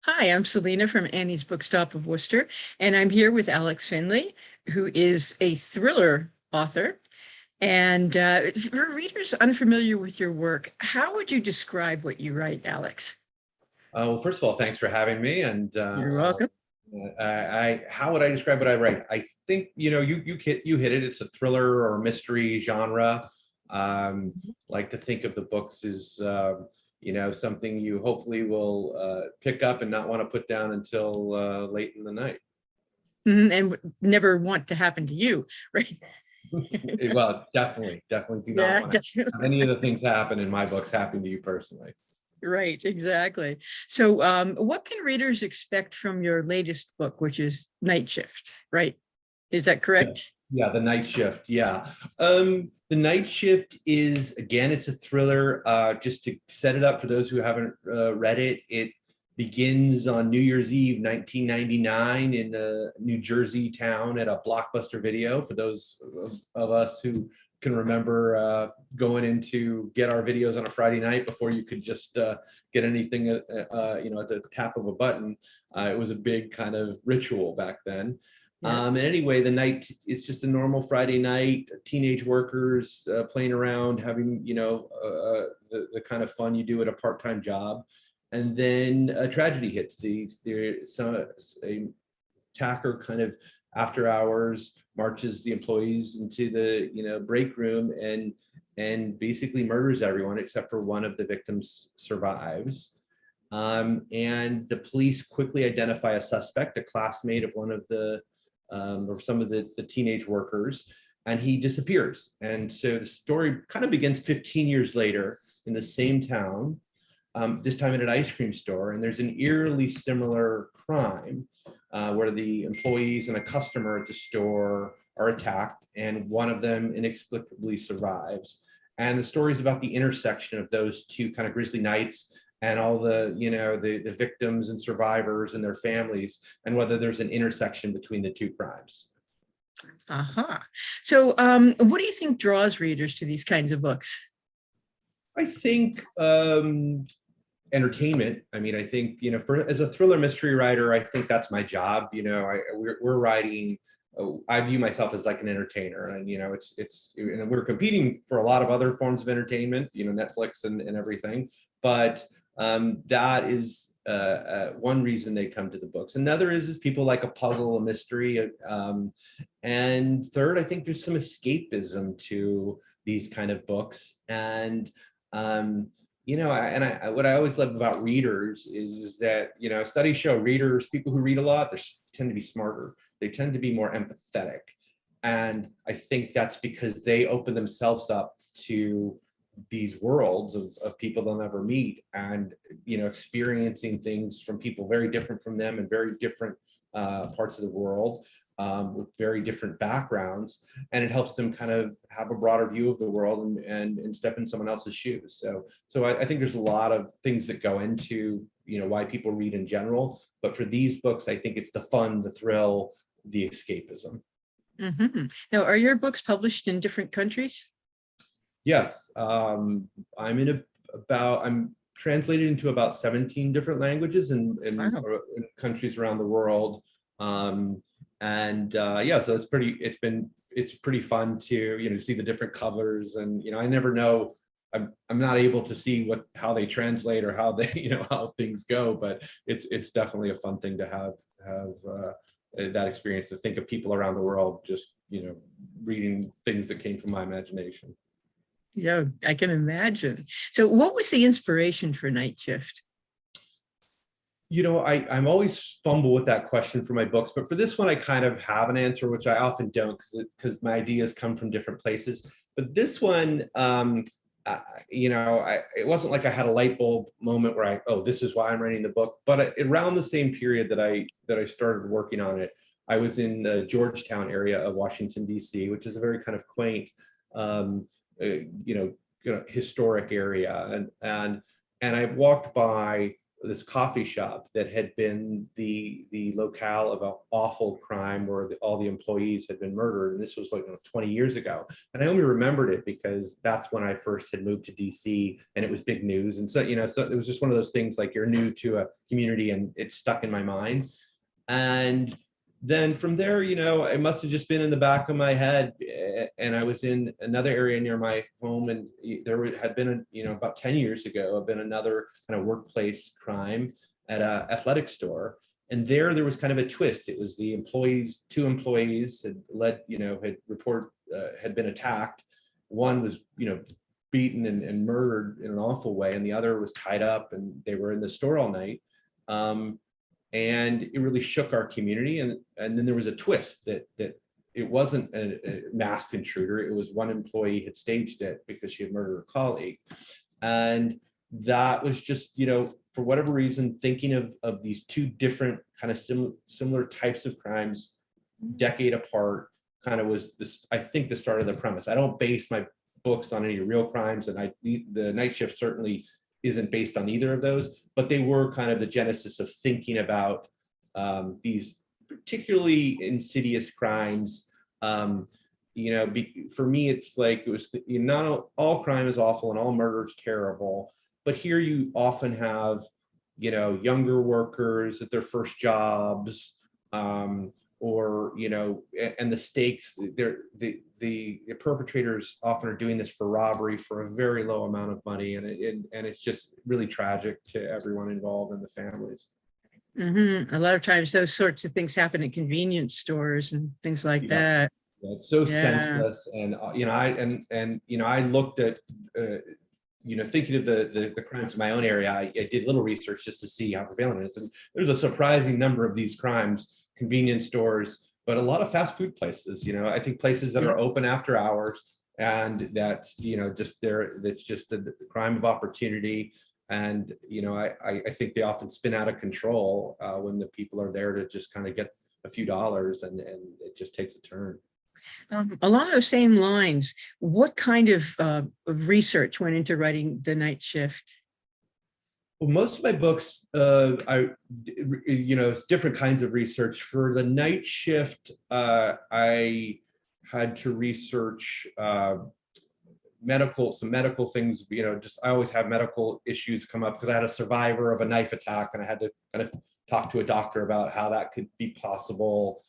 Hi, I'm Selena from Annie's Bookstop of Worcester, and I'm here with Alex Finlay, who is a thriller author. And for readers unfamiliar with your work, how would you describe what you write, Alex? Well, first of all, thanks for having me. And You're welcome. how would I describe what I write? I think you hit it. It's a thriller or mystery genre. Like to think of the books as something you hopefully will pick up and not want to put down until late in the night. And never want to happen to you, right? Well, definitely do not Yeah, want to have definitely. any of the things that happen in my books happen to you personally. Right, exactly. So, what can readers expect from your latest book, which is Night Shift, right? Is that Yeah, correct? yeah, the night shift. Yeah. The night shift is again, it's a thriller. Just to set it up for those who haven't read it, it begins on New Year's Eve, 1999, in a New Jersey town at a Blockbuster Video. For those of us who can remember going in to get our videos on a Friday night before you could just get anything, at the tap of a button. It was a big kind of ritual back then. Yeah. And anyway, the night it's just a normal Friday night, teenage workers playing around, having, the kind of fun you do at a part-time job. And then a tragedy hits. A attacker kind of after hours marches the employees into the, break room and basically murders everyone except for one of the victims survives. And the police quickly identify a suspect, a classmate of one of the or some of the teenage workers, and he disappears. And so the story kind of begins 15 years later in the same town, this time at an ice cream store. And there's an eerily similar crime where the employees and a customer at the store are attacked, and one of them inexplicably survives. And the story is about the intersection of those two kind of grisly nights and all the victims and survivors and their families, and whether there's an intersection between the two crimes. Uh-huh. So, what do you think draws readers to these kinds of books? I think entertainment. I mean, I think, for as a thriller mystery writer, I think that's my job. We're writing. I view myself as like an entertainer, and and we're competing for a lot of other forms of entertainment, Netflix and everything. But that is one reason they come to the books. Another is people like a puzzle, a mystery, and third, I think there's some escapism to these kind of books. And what I always love about readers is that studies show readers, people who read a lot, they tend to be smarter. They tend to be more empathetic, and I think that's because they open themselves up to these worlds of people they'll never meet, and experiencing things from people very different from them in very different parts of the world, with very different backgrounds, and it helps them kind of have a broader view of the world and step in someone else's shoes. So I think there's a lot of things that go into why people read in general, but for these books, I think it's the fun, the thrill, the escapism. Now, are your books published in different countries? Yes, I'm translated into about 17 different languages Wow. in countries around the world. Yeah, so it's pretty fun to see the different covers, and I never know. I'm not able to see how they translate or how they how things go, but it's definitely a fun thing to have that experience, to think of people around the world just reading things that came from my imagination. Yeah, I can imagine. So, what was the inspiration for Night Shift? I'm always fumble with that question for my books, but for this one, I kind of have an answer, which I often don't, because my ideas come from different places. But this one, it wasn't like I had a light bulb moment where oh, this is why I'm writing the book. But around the same period that I started working on it, I was in the Georgetown area of Washington, D.C., which is a very kind of quaint, um, historic area, and I walked by this coffee shop that had been the locale of an awful crime where all the employees had been murdered. And this was like 20 years ago. And I only remembered it because that's when I first had moved to DC and it was big news. And so, so it was just one of those things like you're new to a community and it's stuck in my mind. And then from there, it must have just been in the back of my head. And I was in another area near my home, and had been, about 10 years ago, been another kind of workplace crime at an athletic store. And there was kind of a twist. It was the employees, two employees had been attacked. One was, beaten and murdered in an awful way, and the other was tied up, and they were in the store all night. And it really shook our community. And then there was a twist that it wasn't a masked intruder. It was one employee had staged it because she had murdered a colleague. And that was just, for whatever reason, thinking of these two different kind of similar types of crimes, decade apart, kind of was this, I think, the start of the premise. I don't base my books on any real crimes, and the Night Shift certainly isn't based on either of those, but they were kind of the genesis of thinking about these particularly insidious crimes. For me, it's like it was not all crime is awful and all murder is terrible, but here you often have younger workers at their first jobs, or and the stakes. The perpetrators often are doing this for robbery for a very low amount of money, and it's just really tragic to everyone involved and the families. Mm-hmm. A lot of times those sorts of things happen at convenience stores and things like that. Yeah, it's so senseless. And I looked at thinking of the crimes in my own area. I did a little research just to see how prevalent it is, and there's a surprising number of these crimes, convenience stores, but a lot of fast food places. I think places that are open after hours, and that's just there. That's just a crime of opportunity. And I think they often spin out of control when the people are there to just kind of get a few dollars, and it just takes a turn. Along those same lines, what kind of research went into writing The Night Shift? Well, most of my books, it's different kinds of research. For The Night Shift, I had to research some medical things. I always have medical issues come up because I had a survivor of a knife attack, and I had to kind of talk to a doctor about how that could be possible.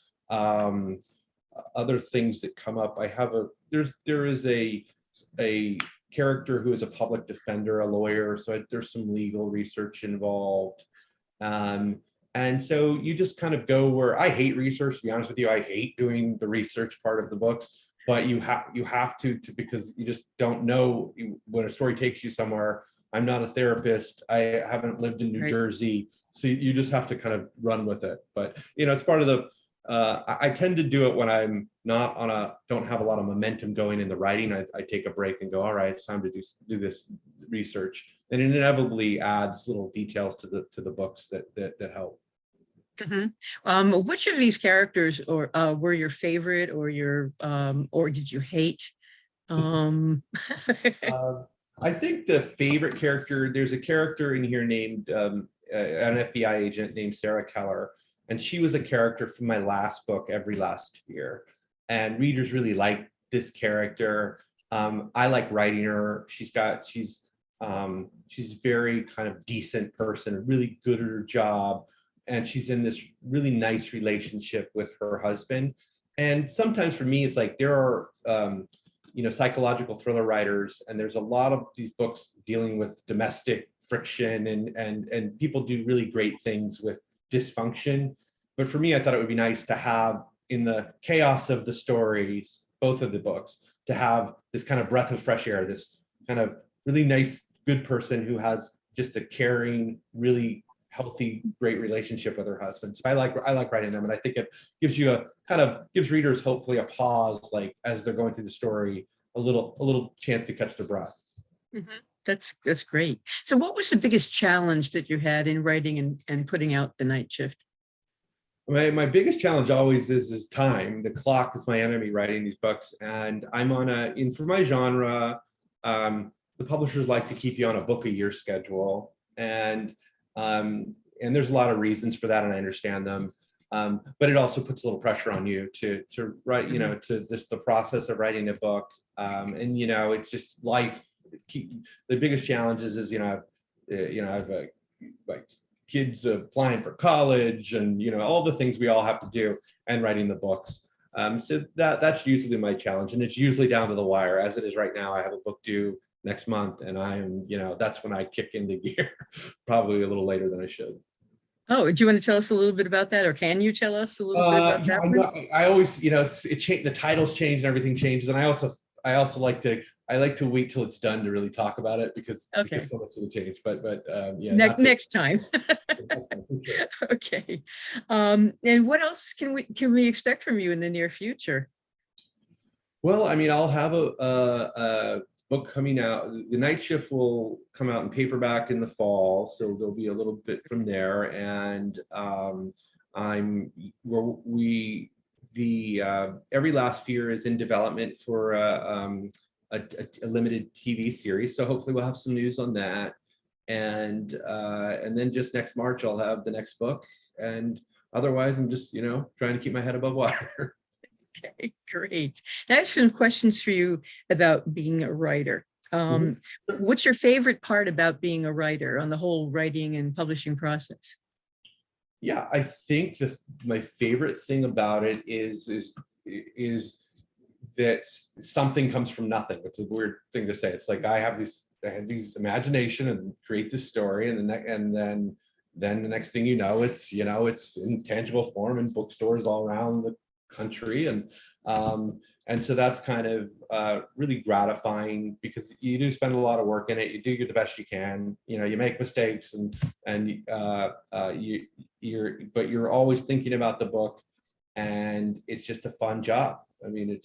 Other things that come up, there is a character who is a public defender, a lawyer, so there's some legal research involved. And so you just kind of go where I hate research, to be honest with you. I hate doing the research part of the books, but you have to because you just don't know when a story takes you somewhere. I'm not a therapist. I haven't lived in New Jersey, so you just have to kind of run with it. But it's part of the I tend to do it when I'm don't have a lot of momentum going in the writing. I take a break and go, all right, it's time to do this research. And it inevitably adds little details to the books that help. Mm-hmm. Which of these characters were your favorite, or did you hate? I think the favorite character, there's a character in here named an FBI agent named Sarah Keller. And she was a character from my last book, Every Last Fear. And readers really like this character. I like writing her. She's very kind of decent person, really good at her job. And she's in this really nice relationship with her husband. And sometimes for me, it's like there are, psychological thriller writers, and there's a lot of these books dealing with domestic friction, and people do really great things with dysfunction. But for me, I thought it would be nice to have, in the chaos of the stories, both of the books, to have this kind of breath of fresh air, this kind of really nice, good person who has just a caring, really healthy, great relationship with her husband. So I like writing them, and I think it gives gives readers hopefully a pause, like as they're going through the story, a little chance to catch their breath. Mm-hmm. That's great. So what was the biggest challenge that you had in writing and putting out The Night Shift? My biggest challenge always is time. The clock is my enemy writing these books, and I'm for my genre, the publishers like to keep you on a book a year schedule, and And there's a lot of reasons for that, and I understand them. But it also puts a little pressure on you to write, to the process of writing a book. And it's just life. The biggest challenges is, I have like kids applying for college, and all the things we all have to do, and writing the books. So that's usually my challenge, and it's usually down to the wire. As it is right now, I have a book due next month, and I am, that's when I kick into gear, probably a little later than I should. Oh, do you want to tell us a little bit about that, or can you tell us a little bit about Yeah, that I one? know. I always, the titles change and everything changes, and I also like to wait till it's done to really talk about it, because Okay, so much will change. But yeah, that's it. next time. For sure. Okay. And what else can we expect from you in the near future? Well, I mean, I'll have a book coming out. The Night Shift will come out in paperback in the fall, so there'll be a little bit from there. And I'm where we the Every Last Fear is in development for a limited TV series. So hopefully we'll have some news on that. And then just next March I'll have the next book. And otherwise, I'm just trying to keep my head above water. Okay, great. Now, I have some questions for you about being a writer. Mhm. What's your favorite part about being a writer on the whole writing and publishing process? Yeah, I think my favorite thing about it is that something comes from nothing. It's a weird thing to say. It's like I have these imagination and create this story, and then the next thing it's in tangible form in bookstores all around the country. And so that's kind of really gratifying, because you do spend a lot of work in it. You do the best you can. You make mistakes, and you're always thinking about the book, and it's just a fun job. I mean,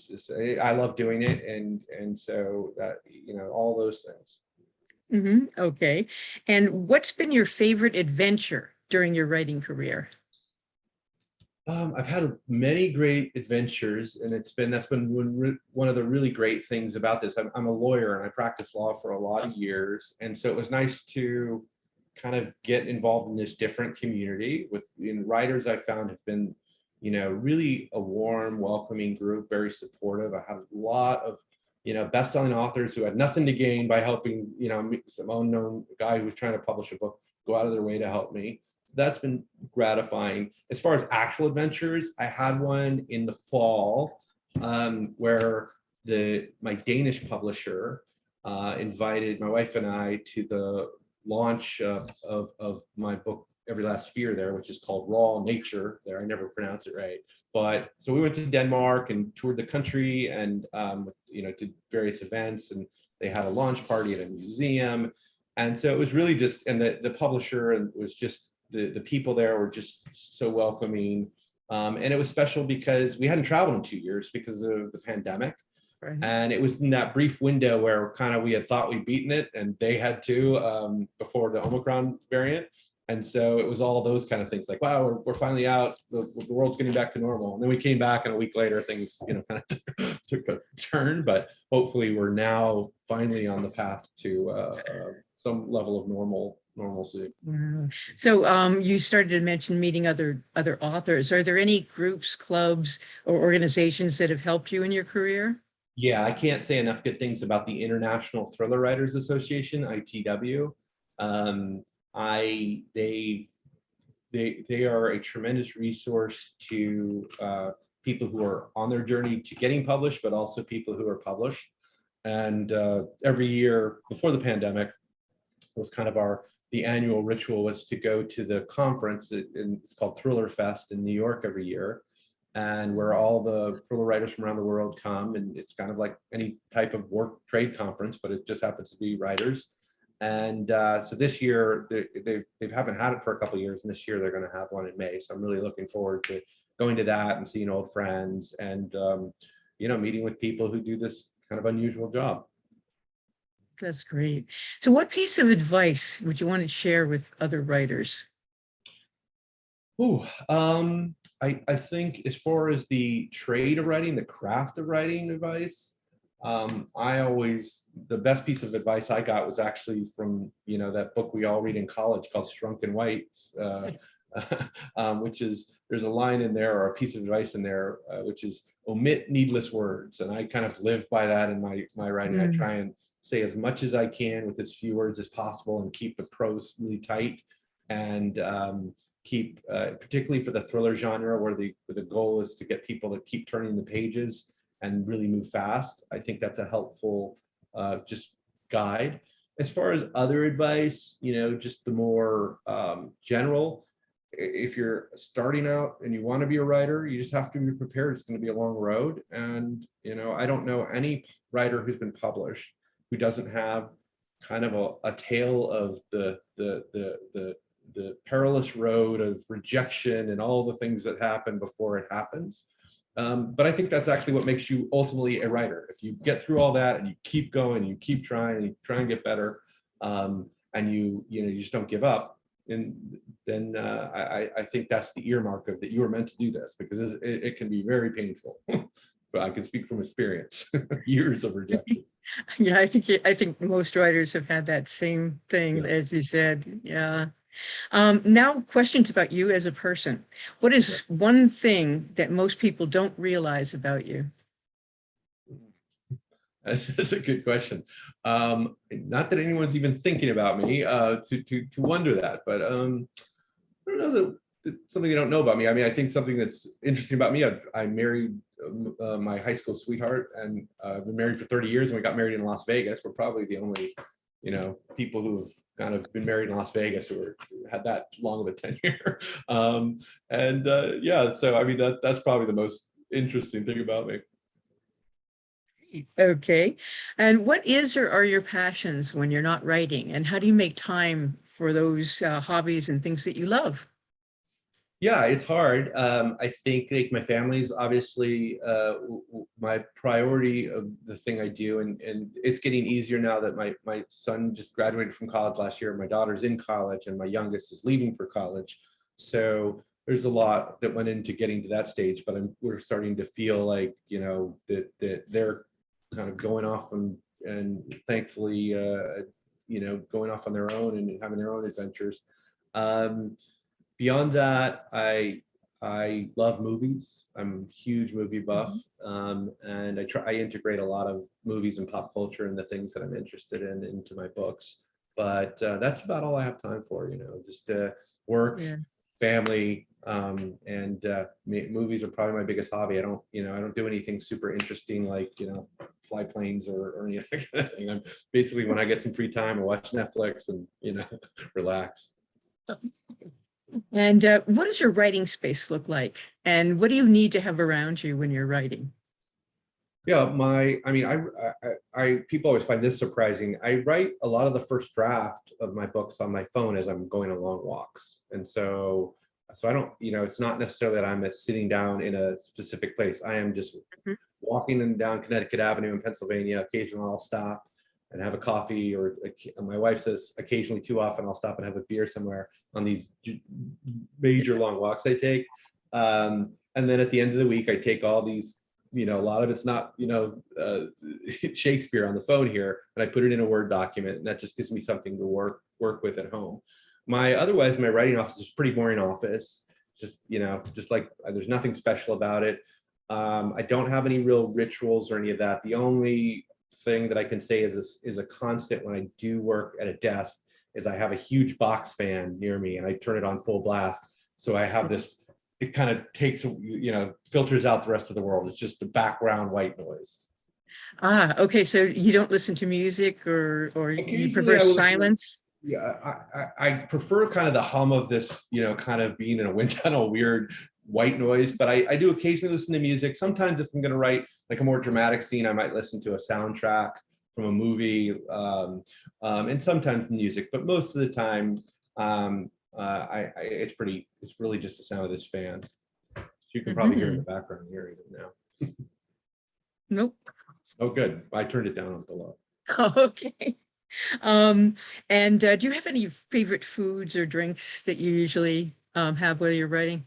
I love doing it, and so that all those things. Okay. And what's been your favorite adventure during your writing career? I've had many great adventures, and that's been one of the really great things about this. I'm a lawyer, and I practiced law for a lot of years, and so it was nice to kind of get involved in this different community with writers. I found have been, really a warm, welcoming group, very supportive. I have a lot of best-selling authors who had nothing to gain by helping some unknown guy who was trying to publish a book go out of their way to help me. That's been gratifying. As far as actual adventures, I had one in the fall, where my Danish publisher invited my wife and I to the launch of my book Every Last Fear there, which is called Raw Nature there. I never pronounce it right. But so we went to Denmark and toured the country, and did various events, and they had a launch party at a museum. And so it was really just, and the publisher was just, the people there were just so welcoming. And it was special because we hadn't traveled in 2 years because of the pandemic. Right. And it was in that brief window where kind of we had thought we'd beaten it, and they had too, before the Omicron variant. And so it was all those kind of things like, wow, we're finally out. The world's getting back to normal. And then we came back, and a week later, things, kind of took a turn. But hopefully we're now finally on the path to some level of normalcy. Wow. So you started to mention meeting other authors. Are there any groups, clubs, or organizations that have helped you in your career? Yeah, I can't say enough good things about the International Thriller Writers Association, ITW. They are a tremendous resource to people who are on their journey to getting published, but also people who are published. And every year before the pandemic, it was kind of the annual ritual was to go to the conference. It's called Thriller Fest in New York every year, and where all the thriller writers from around the world come. And it's kind of like any type of work trade conference, but it just happens to be writers. And so this year they haven't had it for a couple of years, and this year they're going to have one in May. So I'm really looking forward to going to that and seeing old friends, and meeting with people who do this kind of unusual job. That's great. So what piece of advice would you want to share with other writers? Ooh, I think as far as the trade of writing, the craft of writing advice, The best piece of advice I got was actually from, that book we all read in college called Shrunken Whites, which is, there's a line in there or a piece of advice in there, which is omit needless words. And I kind of live by that in my writing. I try and say as much as I can with as few words as possible and keep the prose really tight, and keep, particularly for the thriller genre where the goal is to get people to keep turning the pages and really move fast. I think that's a helpful just guide. As far as other advice, just the more general, if you're starting out and you want to be a writer, you just have to be prepared. It's going to be a long road. And, I don't know any writer who's been published who doesn't have kind of a tale of the perilous road of rejection and all the things that happen before it happens. But I think that's actually what makes you ultimately a writer. If you get through all that and you keep going, you keep trying, you try and get better, and you just don't give up, and then I think that's the earmark of that you were meant to do this, because it can be very painful. But I can speak from experience, years of rejection. Yeah, I think most writers have had that same thing, Yeah. as you said. Yeah. Now, questions about you as a person. What is one thing that most people don't realize about you? That's a good question. Not that anyone's even thinking about me to wonder that, but I don't know that something they don't know about me. I mean, I think something that's interesting about me, I married my high school sweetheart, and I've been married for 30 years, and we got married in Las Vegas. We're probably the only, people who have kind of been married in Las Vegas who had that long of a tenure. Yeah, so I mean, that's probably the most interesting thing about me. Okay. And what is or are your passions when you're not writing? And how do you make time for those hobbies and things that you love? Yeah, it's hard. I think like my family's obviously my priority of the thing I do, and it's getting easier now that my son just graduated from college last year. My daughter's in college, and my youngest is leaving for college. So there's a lot that went into getting to that stage, but we're starting to feel like that they're kind of going off and thankfully going off on their own and having their own adventures. Beyond that, I love movies. I'm a huge movie buff, and I integrate a lot of movies and pop culture and the things that I'm interested in into my books. But that's about all I have time for. Just work, family, and movies are probably my biggest hobby. I don't do anything super interesting like fly planes or anything. I'm basically, when I get some free time, I watch Netflix and relax. And what does your writing space look like? And what do you need to have around you when you're writing? Yeah, people always find this surprising. I write a lot of the first draft of my books on my phone as I'm going on long walks. And so I don't, it's not necessarily that I'm sitting down in a specific place. I am just walking down Connecticut Avenue in Pennsylvania. Occasionally I'll stop and have a coffee, or my wife says occasionally, too often, I'll stop and have a beer somewhere on these major long walks I take. And then at the end of the week, I take all these, a lot of it's not, Shakespeare on the phone here, and I put it in a Word document, and that just gives me something to work with at home. Otherwise, my writing office is a pretty boring office. Just like there's nothing special about it. I don't have any real rituals or any of that. The only thing that I can say is a constant when I do work at a desk is I have a huge box fan near me, and I turn it on full blast. So I have this, it kind of takes, filters out the rest of the world. It's just the background white noise. Okay. So you don't listen to music, or you prefer silence? Yeah, I prefer kind of the hum of this, kind of being in a wind tunnel, weird white noise, but I do occasionally listen to music. Sometimes if I'm going to write like a more dramatic scene, I might listen to a soundtrack from a movie, and sometimes music, but most of the time, it's really just the sound of this fan. You can probably hear in the background here even now. Nope. Oh, good. I turned it down below. Okay. And do you have any favorite foods or drinks that you usually have while you're writing?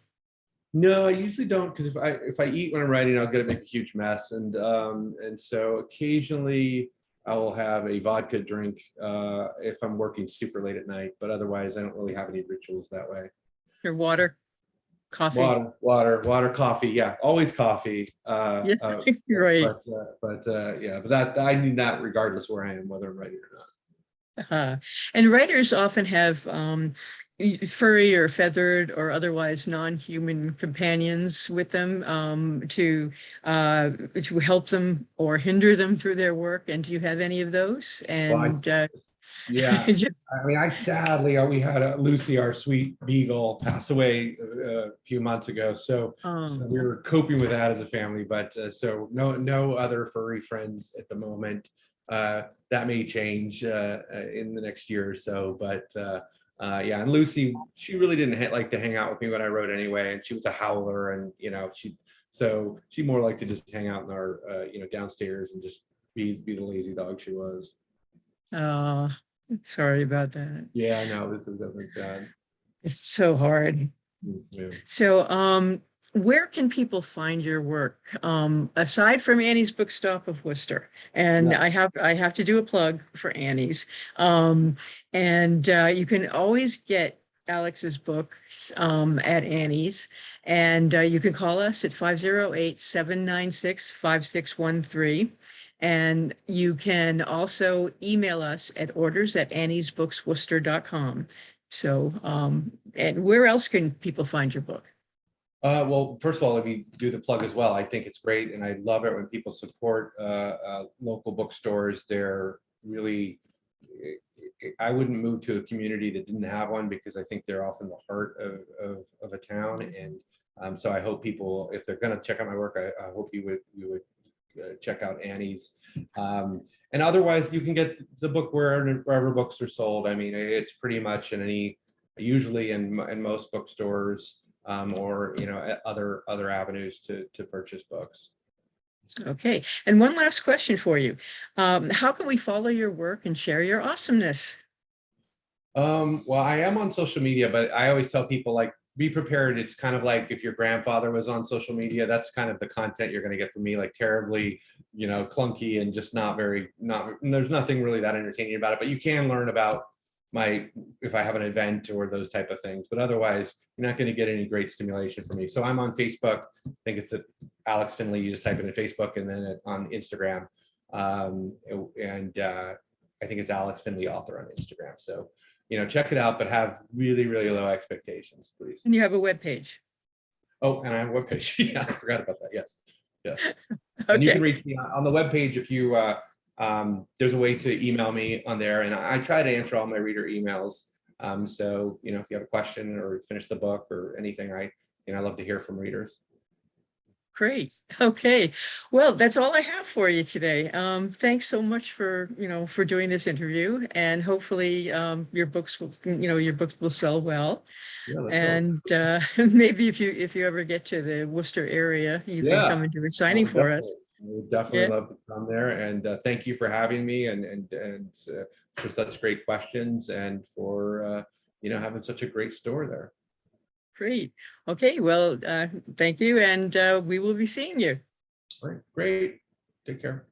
No, I usually don't, because if I eat when I'm writing, I'll get to make a huge mess, and so occasionally I will have a vodka drink if I'm working super late at night, but otherwise I don't really have any rituals that way. Your water, coffee? Water, coffee, yeah, always coffee. Yes, right. Yeah, but that I need that regardless where I am, whether I'm writing or not. And writers often have furry or feathered or otherwise non-human companions with them to help them or hinder them through their work. And do you have any of those? Well, And yeah, just- I mean, I sadly, we had Lucy, our sweet beagle, passed away a few months ago. So we were coping with that as a family, but so no other furry friends at the moment. That may change in the next year or so, but yeah, and Lucy, she really didn't like to hang out with me when I wrote anyway, and she was a howler, and she more liked to just hang out in our downstairs and just be the lazy dog she was. uh, sorry about that. Yeah, I know, this is definitely sad. It's so hard. Yeah. So, where can people find your work aside from Annie's Bookstop of Worcester? And Yeah. I have to do a plug for Annie's, and you can always get Alex's book at Annie's, and you can call us at 508-796-5613. And you can also email us at orders@anniesbooksworcester.com. So, and where else can people find your book? Well, first of all, let me do the plug as well. I think it's great, and I love it when people support local bookstores. They're really, I wouldn't move to a community that didn't have one, because I think they're often the heart of a town. And so I hope people, if they're going to check out my work, I hope you would check out Annie's. And otherwise, you can get the book wherever books are sold. I mean, it's pretty much usually in most bookstores, or other avenues to purchase books. Okay. And one last question for you. How can we follow your work and share your awesomeness? Well, I am on social media, but I always tell people, like, be prepared. It's kind of like if your grandfather was on social media, that's kind of the content you're going to get from me, like terribly, clunky and just there's nothing really that entertaining about it, but you can learn about if I have an event or those type of things, but otherwise you're not going to get any great stimulation from me. So I'm on Facebook. I think it's Alex Finlay. You just type it in Facebook, and then on Instagram. And I think it's Alex Finlay author on Instagram. So, check it out, but have really, really low expectations, please. And you have a webpage. Oh, and I have a webpage. Yeah, I forgot about that. Yes. And you can reach me on the webpage if you, there's a way to email me on there, and I try to answer all my reader emails. So, if you have a question or finish the book or anything, I love to hear from readers. Great. Okay. Well, that's all I have for you today. Thanks so much for doing this interview, and hopefully your books will sell well. Yeah, and maybe if you ever get to the Worcester area, you can come and do a signing for us. I would definitely love to come there, and thank you for having me, and for such great questions, and for having such a great store there. Great. Okay. Well, thank you, and we will be seeing you. All right, great. Take care.